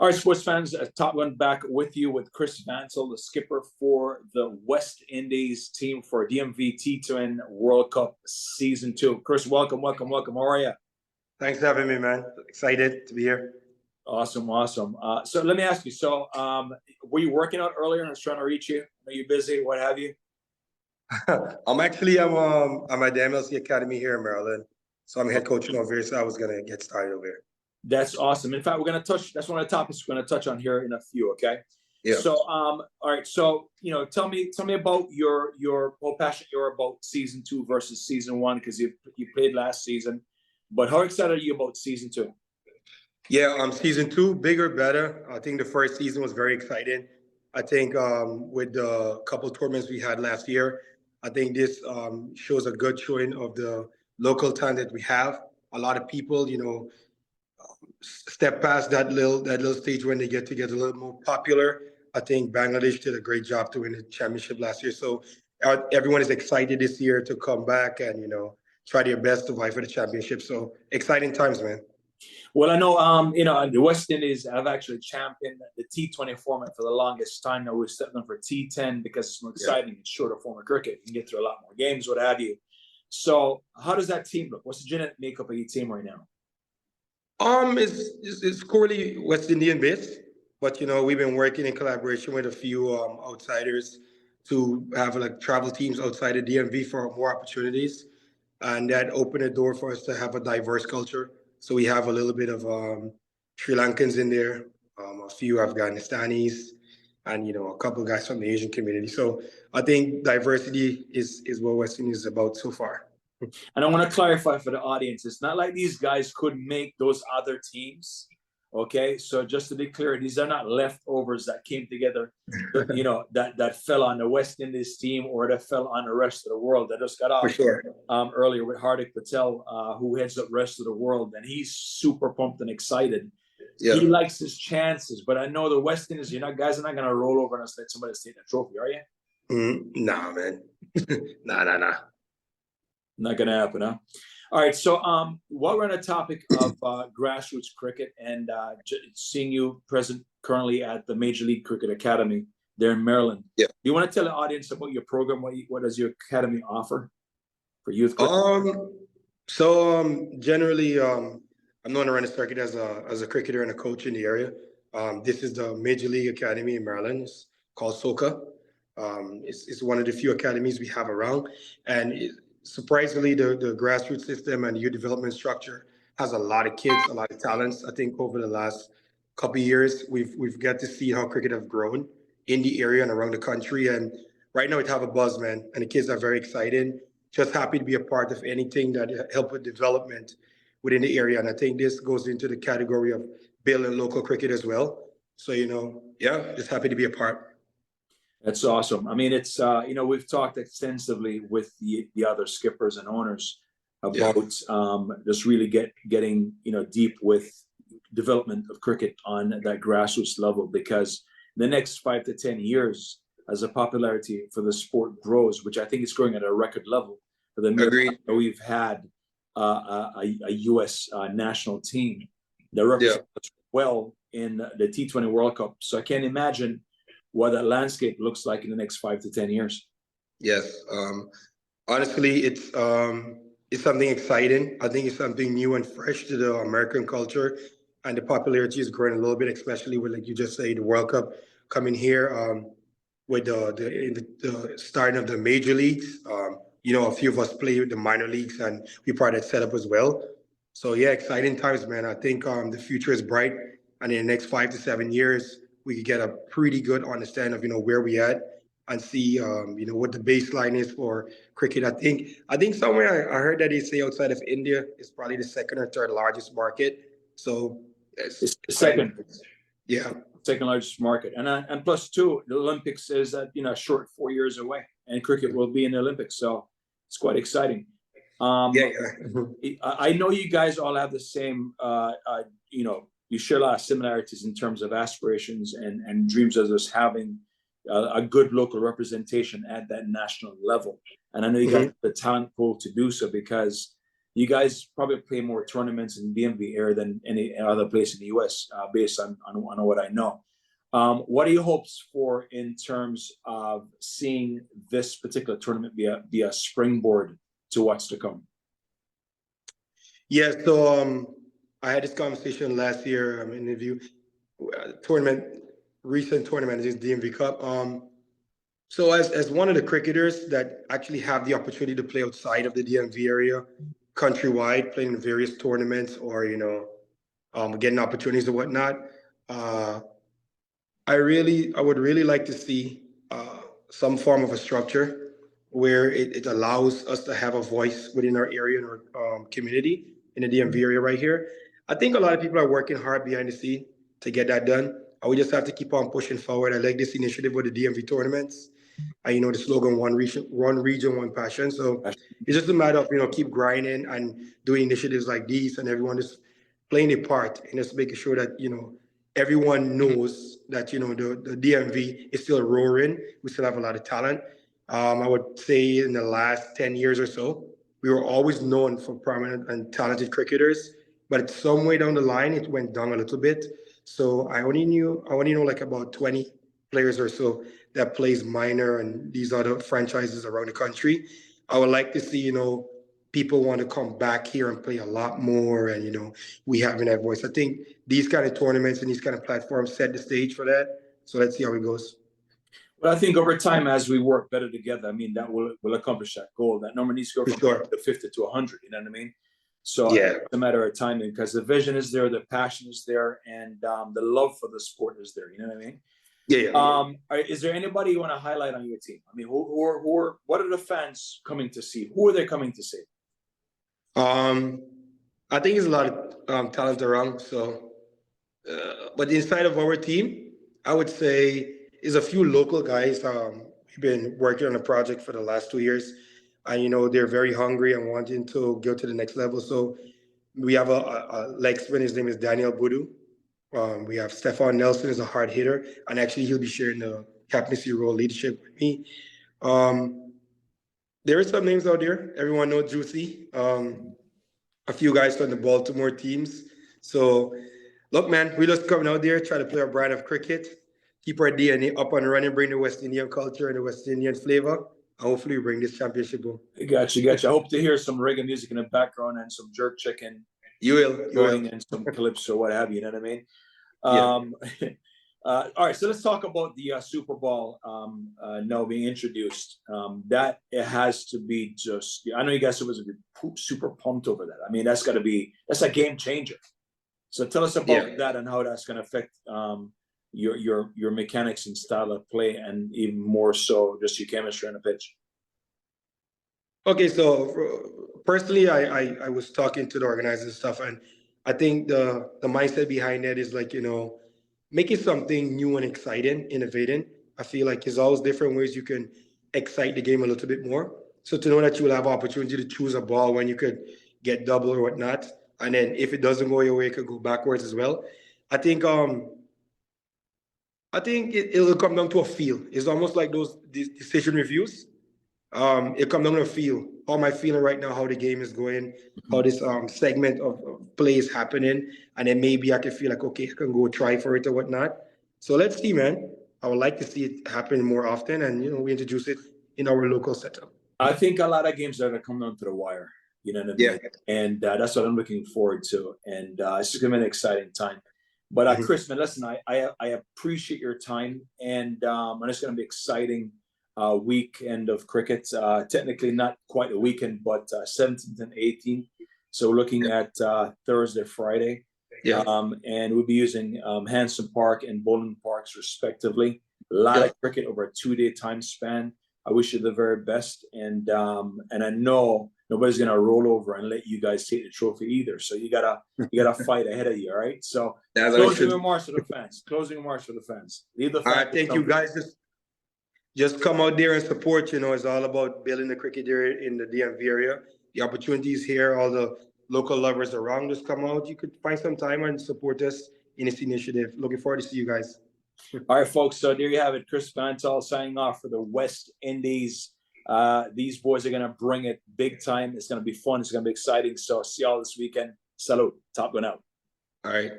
All right, sports fans, Top One back with you with Chris Vansel, the skipper for the West Indies team for DMV T10 World Cup Season 2. Chris, welcome. How are you? Thanks for having me, man. Excited to be here. Awesome. So let me ask you, were you working out earlier? I was trying to reach you. Are you busy? What have you? I'm at the MLC Academy here in Maryland. So I'm head coaching over here, so I was going to get started over here. That's awesome. In fact, we're going to that's one of the topics we're going to touch on here in a few, okay? Yeah. So, all right. So, tell me about your how passionate you're about Season 2 versus Season 1, because you played last season. But how excited are you about Season 2? Yeah, Season 2, bigger, better. I think the first season was very exciting. I think with the couple tournaments we had last year, I think this shows a good showing of the local talent that we have. A lot of people, step past that little stage when they get a little more popular. I think Bangladesh did a great job to win the championship last year. So everyone is excited this year to come back and, try their best to vie for the championship. So exciting times, man. Well, I know, the West Indies have actually championed the T20 format for the longest time. Now we're stepping up for T10 because it's more exciting. It's shorter form of cricket. You can get through a lot more games, what have you. So how does that team look? What's the genetic makeup of your team right now? It's currently West Indian based, but we've been working in collaboration with a few outsiders to have travel teams outside of DMV for more opportunities, and that opened a door for us to have a diverse culture. So we have a little bit of Sri Lankans in there, a few Afghanistanis, and a couple of guys from the Asian community. So I think diversity is what West Indies is about so far. And I want to clarify for the audience, it's not like these guys couldn't make those other teams. Okay, so just to be clear, these are not leftovers that came together, that fell on the West Indies team or that fell on the rest of the world. That just got off earlier with Hardik Patel, who heads up rest of the world, and he's super pumped and excited. Yeah. He likes his chances, but I know the West Indies, guys are not going to roll over and let somebody take the trophy, are you? Nah, man. Nah. Not going to happen, huh? All right. So while we're on the topic of grassroots cricket and seeing you present currently at the Major League Cricket Academy there in Maryland, do you want to tell the audience about your program? What does your academy offer for youth cricket? Generally, I'm known around the circuit as a cricketer and a coach in the area. This is the Major League Academy in Maryland. It's called SOCA. It's one of the few academies we have around, and surprisingly, the grassroots system and the youth development structure has a lot of kids, a lot of talents. I think over the last couple of years, we've got to see how cricket have grown in the area and around the country. And right now, it have a buzz, man, and the kids are very excited. Just happy to be a part of anything that help with development within the area. And I think this goes into the category of building local cricket as well. So, just happy to be a part. That's awesome. I mean, it's, we've talked extensively with the other skippers and owners about just really getting, deep with development of cricket on that grassroots level, because the next 5 to 10 years, as the popularity for the sport grows, which I think is growing at a record level, for the mere we've had a U.S. national team that represents us well in the T20 World Cup. So I can't imagine what that landscape looks like in the next 5 to 10 years. Yes. Honestly, it's something exciting. I think it's something new and fresh to the American culture, and the popularity is growing a little bit, especially with, like you just say, the World Cup coming here, with the starting of the major leagues. A few of us play with the minor leagues, and we part of that setup as well. So yeah, exciting times, man. I think the future is bright, and in the next 5 to 7 years, we could get a pretty good understanding of where we at and see what the baseline is for cricket. I think somewhere I heard that they say outside of India is probably the second or third largest market. So it's the second. Yeah, second largest market, and plus two, the Olympics is a short 4 years away, and cricket will be in the Olympics, so it's quite exciting. I know you guys all have the same you share a lot of similarities in terms of aspirations and dreams as us having a good local representation at that national level. And I know you got the talent pool to do so, because you guys probably play more tournaments in DMV area than any other place in the US, based on what I know. What are your hopes for in terms of seeing this particular tournament be a springboard to what's to come? Yeah, so I had this conversation last year. Interview recent tournament is DMV Cup. So as one of the cricketers that actually have the opportunity to play outside of the DMV area, countrywide, playing in various tournaments or getting opportunities and whatnot, I would really like to see some form of a structure where it allows us to have a voice within our area and our community in the DMV area right here. I think a lot of people are working hard behind the scene to get that done. We just have to keep on pushing forward. I like this initiative with the DMV tournaments. The slogan, one region, one passion. So it's just a matter of, keep grinding and doing initiatives like these, and everyone is playing a part and just making sure that, everyone knows that, the DMV is still roaring. We still have a lot of talent. I would say in the last 10 years or so, we were always known for prominent and talented cricketers, but some way down the line, it went down a little bit. So I only know like about 20 players or so that plays minor and these other franchises around the country. I would like to see, people want to come back here and play a lot more, and we having that voice. I think these kind of tournaments and these kind of platforms set the stage for that. So let's see how it goes. Well, I think over time, as we work better together, I mean, that will accomplish that goal. That number needs to go from the 50 to 100. You know what I mean? So yeah, it's a matter of timing, because the vision is there, the passion is there, and the love for the sport is there. You know what I mean? Yeah. Is there anybody you want to highlight on your team? I mean, what are the fans coming to see? Who are they coming to see? I think there's a lot of talent around. So, but inside of our team, I would say is a few local guys. We've been working on a project for the last 2 years, and they're very hungry and wanting to go to the next level. So we have a Lexman. His name is Daniel Budu. We have Stefan Nelson is a hard hitter, and actually he'll be sharing the captaincy role leadership with me. There are some names out there. Everyone knows Juicy. A few guys from the Baltimore teams. So, look, man, we just coming out there, try to play our brand of cricket, keep our DNA up and running, bring the West Indian culture and the West Indian flavor, and hopefully we bring this championship home. Gotcha. I hope to hear some reggae music in the background and some jerk chicken. You will. And some calypso, what have you. You know what I mean? Yeah. All right, so let's talk about the Super Bowl now being introduced. That it has to be just, I know you guys was super pumped over that. I mean, that's a game changer. So tell us about that and how that's going to affect your mechanics and style of play, and even more so just your chemistry on the pitch. Okay, so personally, I was talking to the organizers and stuff, and I think the mindset behind that is like, making something new and exciting, innovating. I feel like there's always different ways you can excite the game a little bit more. So to know that you will have opportunity to choose a ball when you could get double or whatnot, and then if it doesn't go your way, it could go backwards as well. I think it'll come down to a feel. It's almost like those decision reviews. It comes down to a feel. How am I feeling right now? How the game is going? How this segment of play is happening? And then maybe I can feel like, okay, I can go try for it or whatnot. So let's see, man. I would like to see it happen more often, and we introduce it in our local setup. I think a lot of games are going to come down to the wire. You know what I mean? Yeah. And that's what I'm looking forward to. And it's going to be an exciting time. But Chris, man, listen, I appreciate your time, and it's going to be exciting. Weekend of cricket, technically not quite a weekend, but 17th and 18th. So we're looking at Thursday, Friday. Yeah. And we'll be using Hanson Park and Bowling Parks respectively. A lot of cricket over a 2-day time span. I wish you the very best. And I know nobody's gonna roll over and let you guys take the trophy either. So you gotta fight ahead of you, all right? So closing remarks for the fans. Leave the all right, thank you guys. Just come out there and support. It's all about building the cricket area in the DMV area. The opportunities here, all the local lovers around us come out. You could find some time and support us in this initiative. Looking forward to see you guys. All right, folks. So there you have it. Chris Bantal signing off for the West Indies These boys are gonna bring it big time. It's gonna be fun. It's gonna be exciting. So see y'all this weekend. Salute. Top going out. All right.